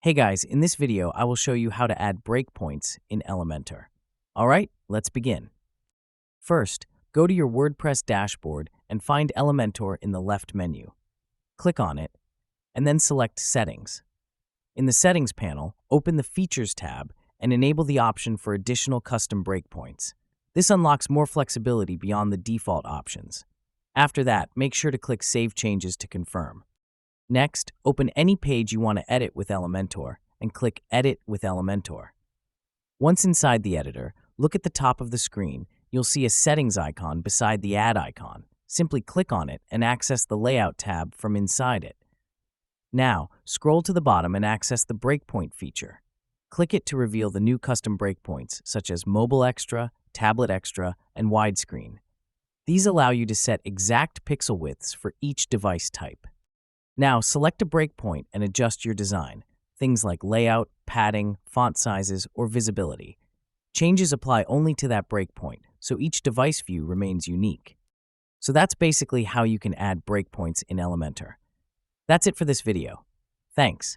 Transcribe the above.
Hey guys, in this video, I will show you how to add breakpoints in Elementor. All right, let's begin. First, go to your WordPress dashboard and find Elementor in the left menu. Click on it, and then select Settings. In the Settings panel, open the Features tab and enable the option for additional custom breakpoints. This unlocks more flexibility beyond the default options. After that, make sure to click Save Changes to confirm. Next, open any page you want to edit with Elementor and click Edit with Elementor. Once inside the editor, look at the top of the screen. You'll see a settings icon beside the add icon. Simply click on it and access the Layout tab from inside it. Now, scroll to the bottom and access the Breakpoint feature. Click it to reveal the new custom breakpoints such as Mobile Extra, Tablet Extra, and Widescreen. These allow you to set exact pixel widths for each device type. Now, select a breakpoint and adjust your design, things like layout, padding, font sizes, or visibility. Changes apply only to that breakpoint, so each device view remains unique. So that's basically how you can add breakpoints in Elementor. That's it for this video. Thanks.